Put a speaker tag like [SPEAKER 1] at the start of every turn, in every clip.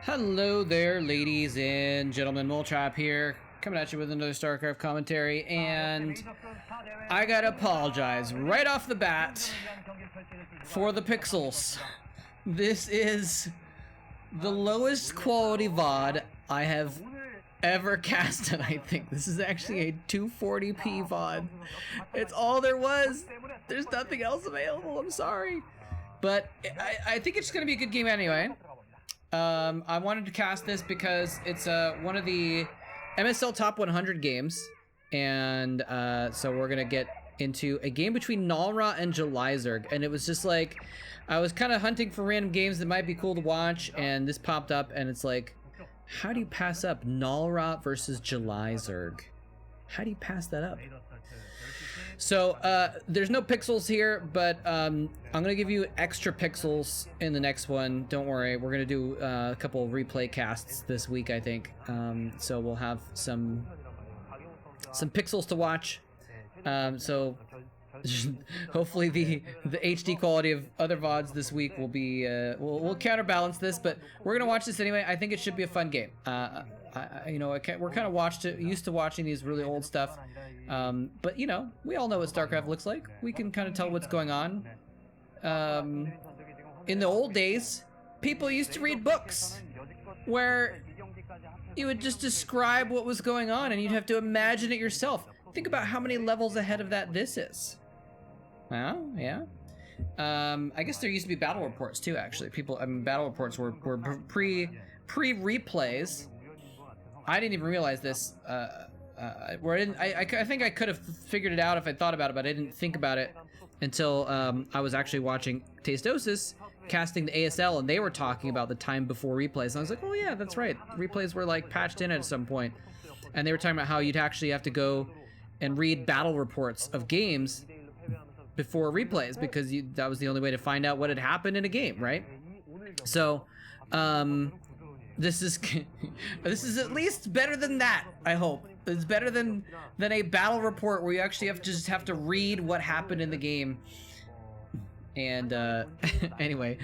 [SPEAKER 1] Hello there, ladies and gentlemen. Moltrap here, coming at you with another StarCraft commentary, and I gotta apologize right off the bat for the pixels. This is the lowest quality VOD I have ever casted, I think. This is actually a 240p VOD. It's all there was. There's nothing else available, I'm sorry. But I think it's gonna be a good game anyway. I wanted to cast this because it's one of the MSL top 100 games, and so we're gonna get into a game between Nalra and Julyzerg, and it was just like I was kind of hunting for random games that might be cool to watch, and this popped up, and it's like, how do you pass up Nalra versus Julyzerg? How do you pass that up? So there's no pixels here, but I'm gonna give you extra pixels in the next one. Don't worry, we're gonna do a couple replay casts this week, I think. So we'll have some pixels to watch. So hopefully the HD quality of other VODs this week will be we'll counterbalance this, but we're gonna watch this anyway. I think it should be a fun game. We're kind of used to watching these really old stuff, but you know, we all know what StarCraft looks like. We can kind of tell what's going on. In the old days, people used to read books where you would just describe what was going on, and you'd have to imagine it yourself. Think about how many levels ahead of that this is. Well, yeah. I guess there used to be battle reports too. Actually, battle reports were pre-replays. I didn't even realize this. I think I could have figured it out if I thought about it, but I didn't think about it until I was actually watching Tasteosis casting the ASL, and they were talking about the time before replays. And I was like, oh yeah, that's right. Replays were like patched in at some point, and they were talking about how you'd actually have to go and read battle reports of games before replays because that was the only way to find out what had happened in a game, right? So, this is at least better than that. I hope it's better than a battle report where you actually have to read what happened in the game. And anyway,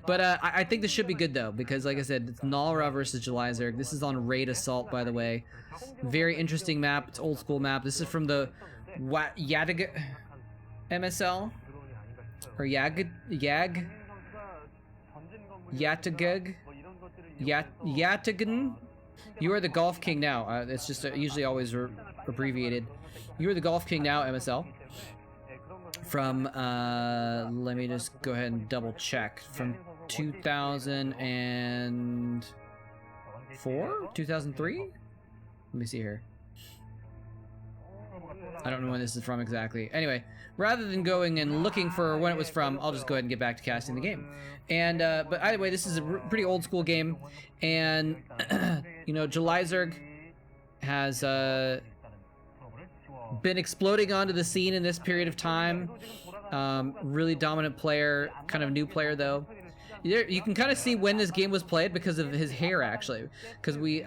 [SPEAKER 1] but I think this should be good though, because like I said, it's Nalra versus Julyzerg. This is on Raid Assault, by the way. Very interesting map. It's old school map. This is from the YATGK MSL or YATGK. YATGK. You are the Golf King now. It's just usually always abbreviated. You are the Golf King now, MSL. From let me just go ahead and double check. From 2004, 2003. Let me see here. I don't know when this is from exactly. Anyway, rather than going and looking for when it was from, I'll just go ahead and get back to casting the game. And but either way, this is a pretty old school game, and you know, Julyzerg has been exploding onto the scene in this period of time. Really dominant player, kind of new player though. You can kind of see when this game was played because of his hair, actually, because we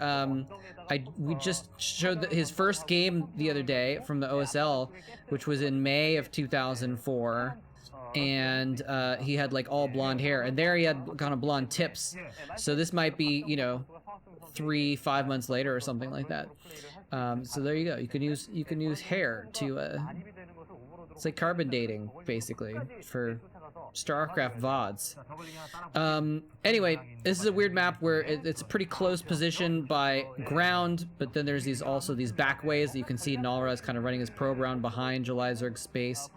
[SPEAKER 1] just showed his first game the other day from the OSL, which was in May of 2004, and he had like all blonde hair, and there he had kind of blonde tips. So this might be, you know, 3-5 months later or something like that. So there you go. You can use hair to it's like carbon dating basically for StarCraft VODs. Anyway, this is a weird map where it's a pretty close position by ground, but then there's these back ways that you can see. Nalra is kind of running his probe around behind Julyzerg's space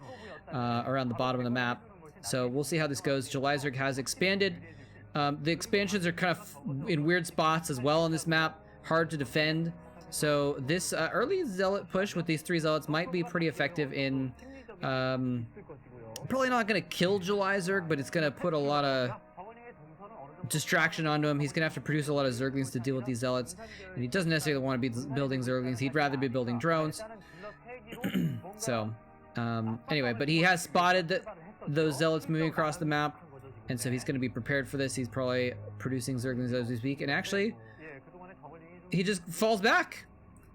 [SPEAKER 1] around the bottom of the map. So we'll see how this goes. Julyzerg has expanded. The expansions are kind of in weird spots as well on this map, hard to defend. So this early zealot push with these 3 zealots might be pretty effective in probably not going to kill Julyzerg, but it's going to put a lot of distraction onto him. He's going to have to produce a lot of Zerglings to deal with these zealots, and he doesn't necessarily want to be building Zerglings. He'd rather be building drones. So anyway, but he has spotted those zealots moving across the map, and so he's going to be prepared for this. He's probably producing Zerglings as we speak, and actually he just falls back.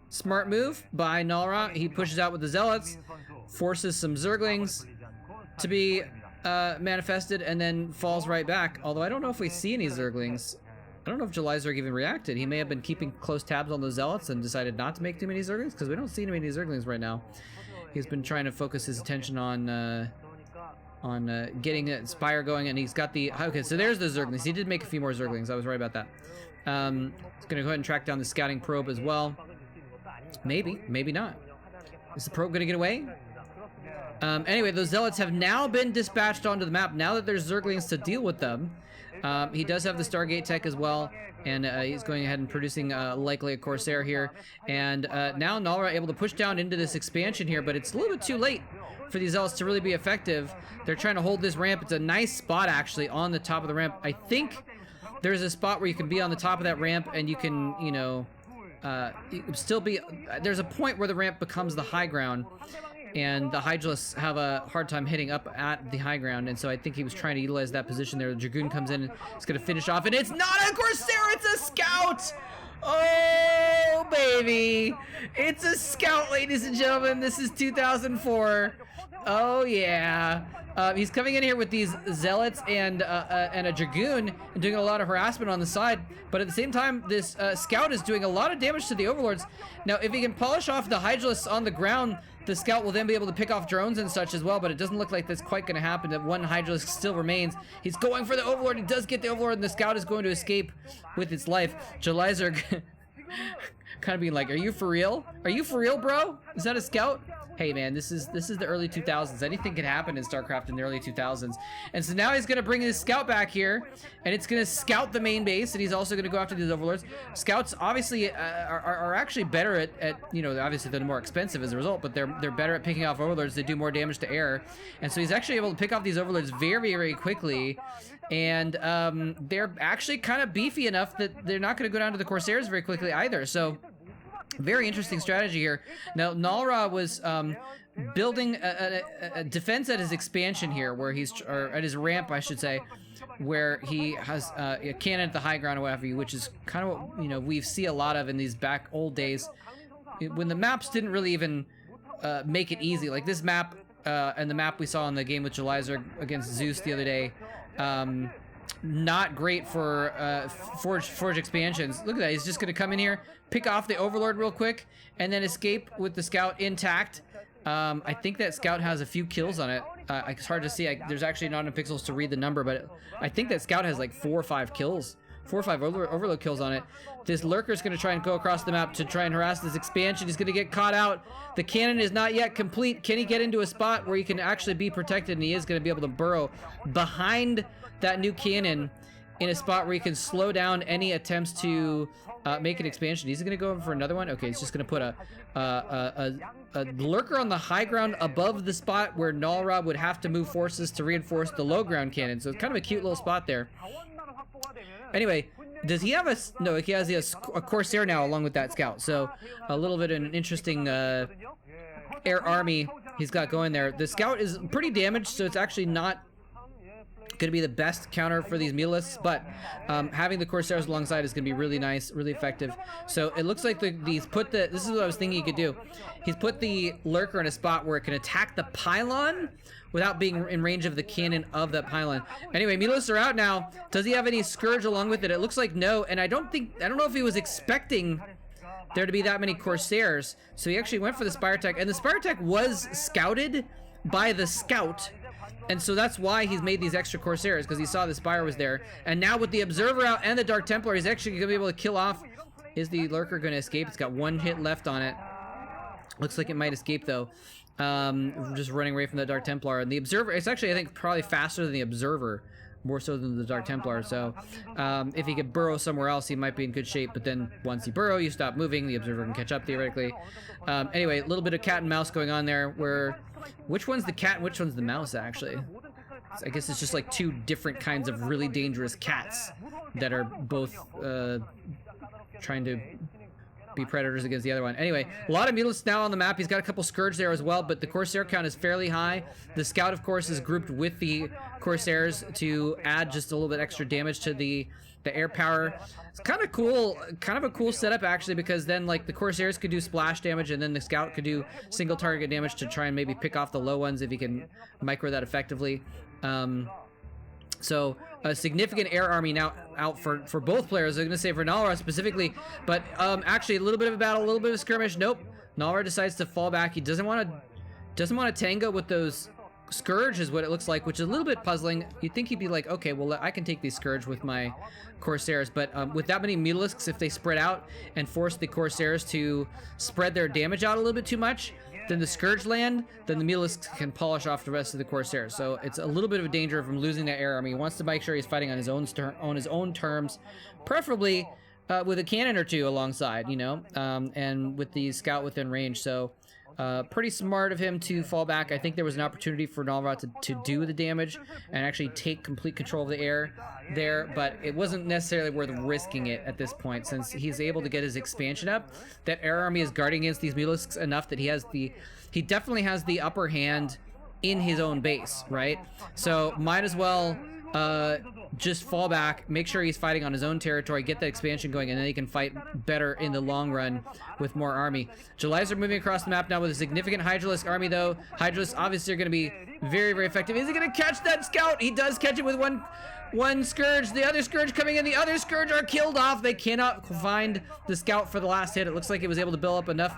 [SPEAKER 1] Smart move by Nalra. He pushes out with the zealots, forces some Zerglings to be manifested, and then falls right back. Although I don't know if we see any Zerglings I don't know if Julyzerg even reacted. He may have been keeping close tabs on the Zealots and decided not to make too many Zerglings, because we don't see too many Zerglings right now. He's been trying to focus his attention on getting a Spire going, and he's got the... Okay, so there's the Zerglings. He did make a few more Zerglings. I was right about that. He's going to go ahead and track down the scouting probe as well. Maybe, maybe not. Is the probe going to get away? Anyway, those Zealots have now been dispatched onto the map. Now that there's Zerglings to deal with them, he does have the Stargate tech as well, and he's going ahead and producing likely a Corsair here. And now Nalra able to push down into this expansion here, but it's a little bit too late for these Zealots to really be effective. They're trying to hold this ramp. It's a nice spot, actually, on the top of the ramp. I think there's a spot where you can be on the top of that ramp, and you can, you know, you can still be... There's a point where the ramp becomes the high ground, and the Hydralisks have a hard time hitting up at the high ground, and so I think he was trying to utilize that position there. The Dragoon comes in, it's going to finish off, and it's not a Corsair, it's a Scout! Oh, baby! It's a Scout, ladies and gentlemen. This is 2004. Oh, yeah. He's coming in here with these Zealots and a Dragoon and doing a lot of harassment on the side, but at the same time, this Scout is doing a lot of damage to the Overlords. Now, if he can polish off the Hydralisks on the ground, the Scout will then be able to pick off drones and such as well, but it doesn't look like that's quite going to happen. That one Hydralisk still remains. He's going for the Overlord. He does get the Overlord, and the Scout is going to escape with its life. Julyzerg kind of being like, are you for real? Are you for real, bro? Is that a Scout? Hey man, this is the early 2000s. Anything can happen in StarCraft in the early 2000s. And so now he's going to bring his Scout back here, and it's going to scout the main base, and he's also going to go after these Overlords. Scouts obviously are actually better at, you know, obviously they're more expensive as a result, but they're better at picking off Overlords. They do more damage to air, and so he's actually able to pick off these Overlords very, very quickly. And they're actually kind of beefy enough that they're not going to go down to the Corsairs very quickly either. So very interesting strategy here. Now, Nalra was building a defense at his expansion here, where he's, or at his ramp, I should say, where he has a cannon at the high ground or whatever, which is kind of what, you know, we see a lot of in these back old days, when the maps didn't really even make it easy. Like this map and the map we saw in the game with Julyzerg against Zeus the other day. Not great for Forge expansions. Look at that, he's just gonna come in here, pick off the Overlord real quick, and then escape with the Scout intact. I think that Scout has a few kills on it. It's hard to see, there's actually not enough pixels to read the number, but I think that Scout has like 4 or 5 kills. 4 or 5 Overlord kills on it. This Lurker's gonna try and go across the map to try and harass this expansion. He's gonna get caught out. The cannon is not yet complete. Can he get into a spot where he can actually be protected? And he is gonna be able to burrow behind that new cannon in a spot where he can slow down any attempts to make an expansion. He's gonna go in for another one. Okay, he's just gonna put a Lurker on the high ground above the spot where Nalra would have to move forces to reinforce the low ground cannon. So it's kind of a cute little spot there. Anyway, does he have a... No, he has a Corsair now along with that Scout. So a little bit of an interesting air army he's got going there. The Scout is pretty damaged, so it's actually not going to be the best counter for these Mutalisks, but having the Corsairs alongside is going to be really nice, really effective. So it looks like he's put the... This is what I was thinking he could do. He's put the Lurker in a spot where it can attack the pylon without being in range of the cannon of that pylon. Anyway, Mutalisks are out now. Does he have any Scourge along with it? It looks like no, and I don't know if he was expecting there to be that many Corsairs, so he actually went for the Spire Tech, and the Spire Tech was scouted by the Scout, and so that's why he's made these extra Corsairs, because he saw the Spire was there. And now with the Observer out and the Dark Templar, he's actually going to be able to kill off. Is the Lurker going to escape? It's got 1 hit left on it. Looks like it might escape, though. Just running away from the Dark Templar. And the Observer, it's actually, I think, probably faster than the Observer, more so than the Dark Templar. So if he could burrow somewhere else, he might be in good shape. But then once you burrow, you stop moving. The Observer can catch up, theoretically. Anyway, a little bit of cat and mouse going on there, where... Which one's the cat and which one's the mouse, actually? So I guess it's just like 2 different kinds of really dangerous cats that are both trying to be predators against the other one. Anyway, a lot of Mutalisks now on the map. He's got a couple Scourge there as well, but the Corsair count is fairly high. The Scout, of course, is grouped with the Corsairs to add just a little bit extra damage to the air power. It's kind of cool, kind of a cool setup actually, because then like the Corsairs could do splash damage, and then the Scout could do single target damage to try and maybe pick off the low ones if he can micro that effectively. So a significant air army now out for both players. I'm going to say for Nalra specifically, but actually a little bit of a battle, a little bit of a skirmish. Nope. Nalra decides to fall back. He doesn't want to tango with those Scourge is what it looks like, which is a little bit puzzling. You'd think he'd be like, okay, well, I can take these Scourge with my Corsairs, but with that many Mutalisks, if they spread out and force the Corsairs to spread their damage out a little bit too much, then the Scourge land, then the Mutalisks can polish off the rest of the Corsairs. So it's a little bit of a danger from losing that air army. He wants to make sure he's fighting on his own terms, preferably with a cannon or two alongside, you know, and with the scout within range. So pretty smart of him to fall back. I think there was an opportunity for Nalra to do the damage and actually take complete control of the air there, but it wasn't necessarily worth risking it at this point, since he's able to get his expansion up. That air army is guarding against these Mutalisks enough that he definitely has the upper hand in his own base, right? So might as well just fall back, make sure he's fighting on his own territory, get that expansion going, and then he can fight better in the long run with more army. Julyzerg moving across the map now with a significant Hydralisk army, though. Hydralisks obviously are going to be very, very effective. Is he going to catch that scout? He does catch it with one Scourge. The other Scourge coming in. The other Scourge are killed off. They cannot find the scout for the last hit. It looks like it was able to build up enough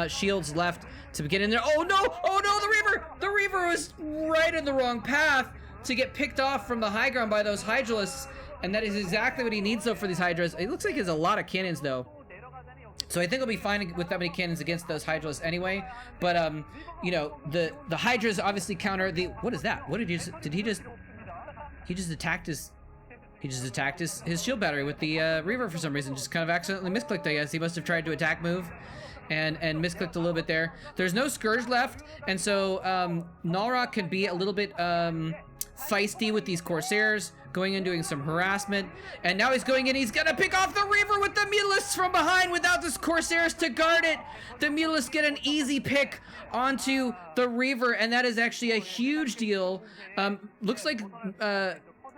[SPEAKER 1] shields left to get in there. Oh no! Oh no! The Reaver! The Reaver was right in the wrong path to get picked off from the high ground by those Hydralisks, and that is exactly what he needs, though, for these Hydras. It looks like he has a lot of cannons, though, so I think he'll be fine with that many cannons against those Hydralisks anyway. But you know, the Hydras obviously counter the... What is that? What did he just... He just attacked his shield battery with the Reaver for some reason. Just kind of accidentally misclicked, I guess. He must have tried to attack move and misclicked a little bit there. There's no Scourge left, and so Nalra can be a little bit feisty with these Corsairs, going in doing some harassment, and now he's going in, he's gonna pick off the Reaver with the Mutalisks from behind without the Corsairs to guard it. The Mutalisks get an easy pick onto the Reaver, and that is actually a huge deal. Looks like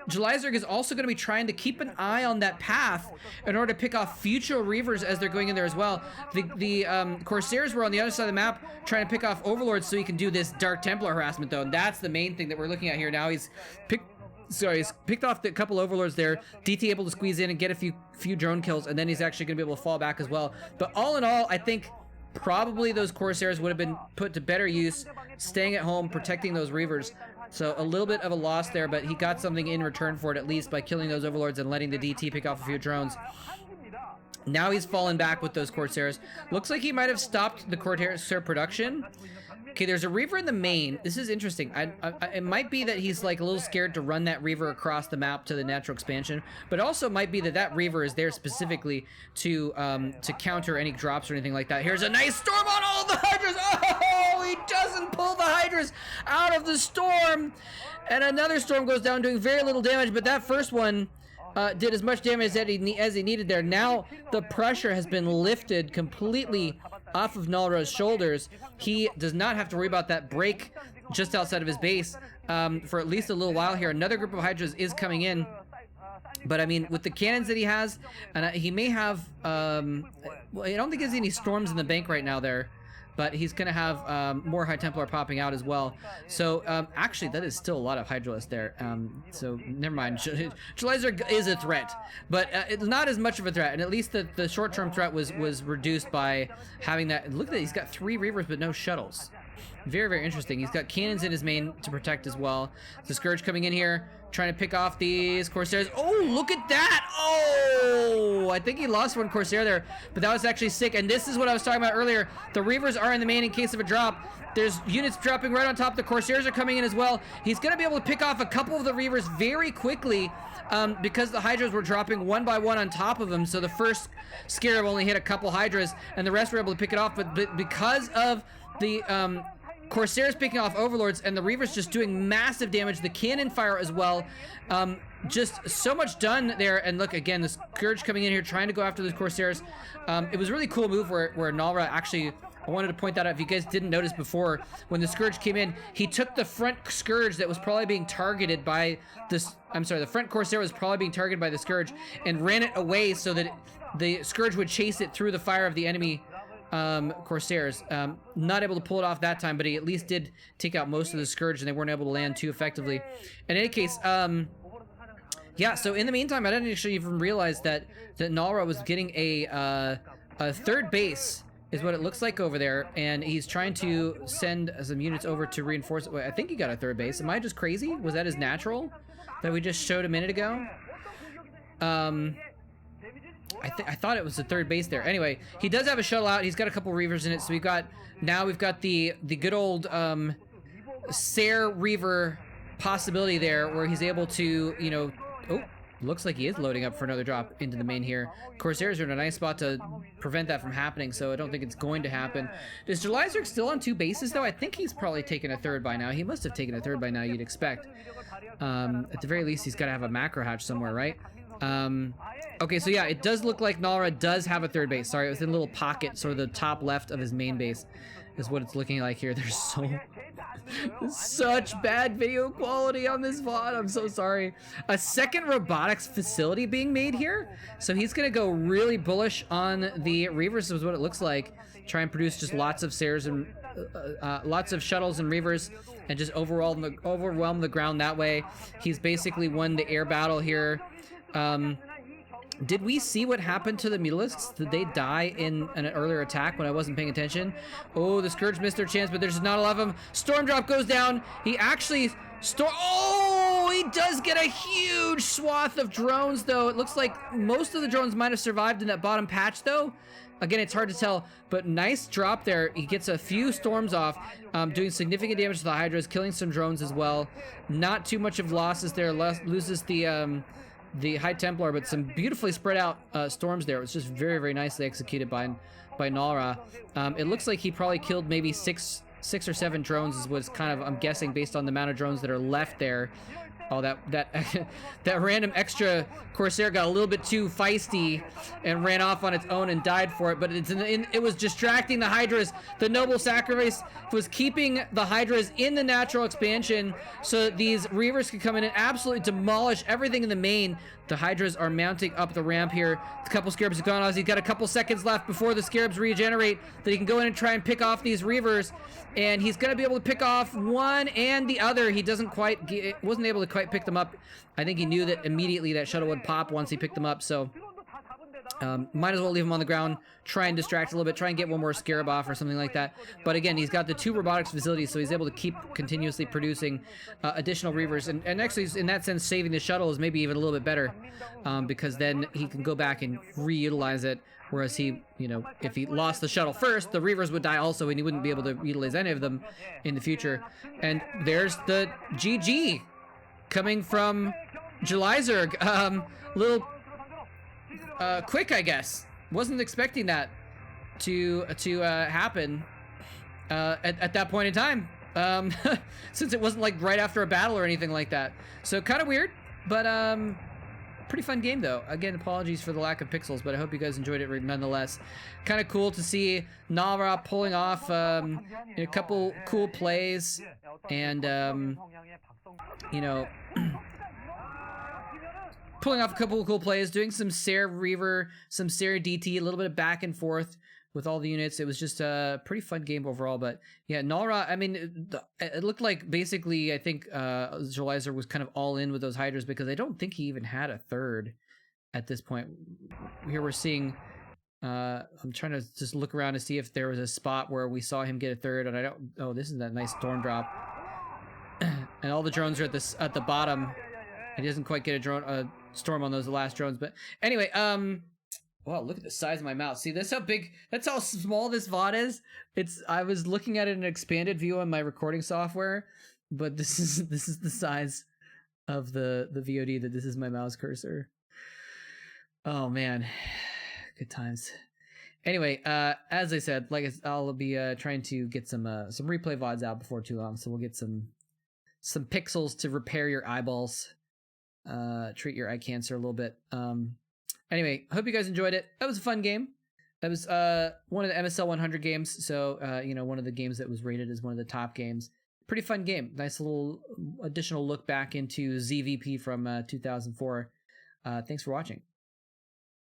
[SPEAKER 1] Julyzerg is also going to be trying to keep an eye on that path in order to pick off future Reavers as they're going in there as well. The Corsairs were on the other side of the map trying to pick off Overlords so he can do this Dark Templar harassment, though, and that's the main thing that we're looking at here now. He's picked off a couple Overlords there. DT able to squeeze in and get a few drone kills, and then he's actually going to be able to fall back as well. But all in all, I think probably those Corsairs would have been put to better use, staying at home, protecting those Reavers. So a little bit of a loss there, but he got something in return for it, at least by killing those Overlords and letting the DT pick off a few drones. Now he's fallen back with those Corsairs. Looks like he might have stopped the Corsair production. Okay, there's a Reaver in the main. This is interesting. It might be that he's like a little scared to run that Reaver across the map to the natural expansion, but it also might be that that Reaver is there specifically to counter any drops or anything like that. Here's a nice storm on all the Hydras. Oh, he doesn't pull the Hydras out of the storm, and another storm goes down doing very little damage, but that first one did as much damage as he needed there. Now the pressure has been lifted completely off of Nalra's shoulders. He does not have to worry about that break just outside of his base for at least a little while here. Another group of Hydras is coming in, but I mean, with the cannons that he has, and he may have, well, I don't think there's any storms in the bank right now there, but he's going to have more High Templar popping out as well. So actually, that is still a lot of Hydralisks there. So never mind. Julyzerg is a threat, but it's not as much of a threat. And at least the short-term threat was reduced by having that. Look at that. He's got 3 Reavers, but no shuttles. Very, very interesting. He's got cannons in his main to protect as well. The Scourge coming in here, trying to pick off these Corsairs. Oh, look at that! Oh, I think he lost one Corsair there, but that was actually sick. And this is what I was talking about earlier. The Reavers are in the main in case of a drop. There's units dropping right on top. The Corsairs are coming in as well. He's going to be able to pick off a couple of the Reavers very quickly because the Hydras were dropping one by one on top of him. So the first Scarab only hit a couple Hydras, and the rest were able to pick it off. But because of the Corsairs picking off Overlords and the Reavers just doing massive damage, the cannon fire as well, just so much done there. And look, again, the Scourge coming in here trying to go after the Corsairs. It was a really cool move where Nalra actually, I wanted to point that out if you guys didn't notice before, when the Scourge came in, he took the front Scourge that was probably being targeted by this, I'm sorry, the front Corsair was probably being targeted by the Scourge and ran it away so that the Scourge would chase it through the fire of the enemy Corsairs. Not able to pull it off that time, but he at least did take out most of the Scourge, and they weren't able to land too effectively. In any case, Yeah, so in the meantime, I didn't actually even realize that Nalra was getting a third base, is what it looks like over there, and he's trying to send some units over to reinforce it. Wait, I think he got a third base. Am I just crazy? Was that his natural that we just showed a minute ago? I thought it was the third base there. Anyway, he does have a shuttle out. He's got a couple Reavers in it, so we've got the good old Sair Reaver possibility there, where he's able to, you know, oh, looks like he is loading up for another drop into the main here. Corsairs are in a nice spot to prevent that from happening, so I don't think it's going to happen. Is Julyzerg still on 2 bases, though? I think he's probably taken a third by now. He must have taken a third by now, you'd expect. At the very least, he's got to have a macro hatch somewhere, right? Okay, so yeah, it does look like Nalra does have a third base. Sorry, it was in a little pocket, sort of the top left of his main base is what it's looking like here. There's such bad video quality on this VOD. I'm so sorry. A second robotics facility being made here. So he's going to go really bullish on the Reavers is what it looks like. Try and produce just lots of Sairs and lots of shuttles and Reavers and just overwhelm the ground that way. He's basically won the air battle here. Did we see what happened to the Mutalisks? Did they die in an earlier attack when I wasn't paying attention? Oh, the Scourge missed their chance, but there's not a lot of them. Storm Drop goes down. He actually... Oh, he does get a huge swath of drones, though. It looks like most of the drones might have survived in that bottom patch, though. Again, it's hard to tell, but nice drop there. He gets a few storms off, doing significant damage to the Hydras, killing some drones as well. Not too much of losses there. Loses the High Templar, but some beautifully spread out storms there. It was just very, very nicely executed by Nalra. It looks like he probably killed maybe six or 7 drones, was kind of, I'm guessing, based on the amount of drones that are left there. Oh, that random extra Corsair got a little bit too feisty and ran off on its own and died for it, but it was distracting the Hydras. The Noble Sacrifice was keeping the Hydras in the natural expansion so that these Reavers could come in and absolutely demolish everything in the main. The Hydras are mounting up the ramp here. A couple Scarabs have gone off. He's got a couple seconds left before the Scarabs regenerate that he can go in and try and pick off these Reavers. And he's going to be able to pick off one and the other. He wasn't able to quite pick them up. I think he knew that immediately that shuttle would pop once he picked them up. So might as well leave him on the ground, try and distract a little bit, try and get one more Scarab off or something like that. But again, he's got the 2 robotics facilities, so he's able to keep continuously producing additional Reavers. And actually, in that sense, saving the shuttle is maybe even a little bit better because then he can go back and reutilize it. Whereas he, you know, if he lost the shuttle first, the Reavers would die also, and he wouldn't be able to utilize any of them in the future. And there's the GG coming from Julyzerg. Little quick, I guess. Wasn't expecting that to happen at that point in time, since it wasn't like right after a battle or anything like that. So kind of weird, but pretty fun game though. Again, apologies for the lack of pixels, but I hope you guys enjoyed it nonetheless. Kind of cool to see Nalra pulling off a couple cool plays, and you know, pulling off a couple of cool plays, doing some Sair Reaver, some Sair DT, a little bit of back and forth with all the units. It was just a pretty fun game overall. But yeah, Nalra, I mean, it looked like basically, I think Julyzerg was kind of all in with those Hydras, because I don't think he even had a third at this point. Here we're seeing, I'm trying to just look around to see if there was a spot where we saw him get a third, and I don't, oh, this is that nice storm drop. And all the drones are at the bottom. He doesn't quite get a storm on those last drones, but anyway, wow, look at the size of my mouth. See, that's how small this VOD is. I was looking at it in an expanded view on my recording software, but this is the size of the VOD that this is my mouse cursor. Oh man, good times. Anyway, as I said, I'll be trying to get some replay VODs out before too long, so we'll get some pixels to repair your eyeballs, treat your eye cancer a little bit. Anyway, hope you guys enjoyed it. That was a fun game. That was one of the MSL100 games, so you know, one of the games that was rated as one of the top games. Pretty fun game. Nice little additional look back into ZVP from 2004. Thanks for watching.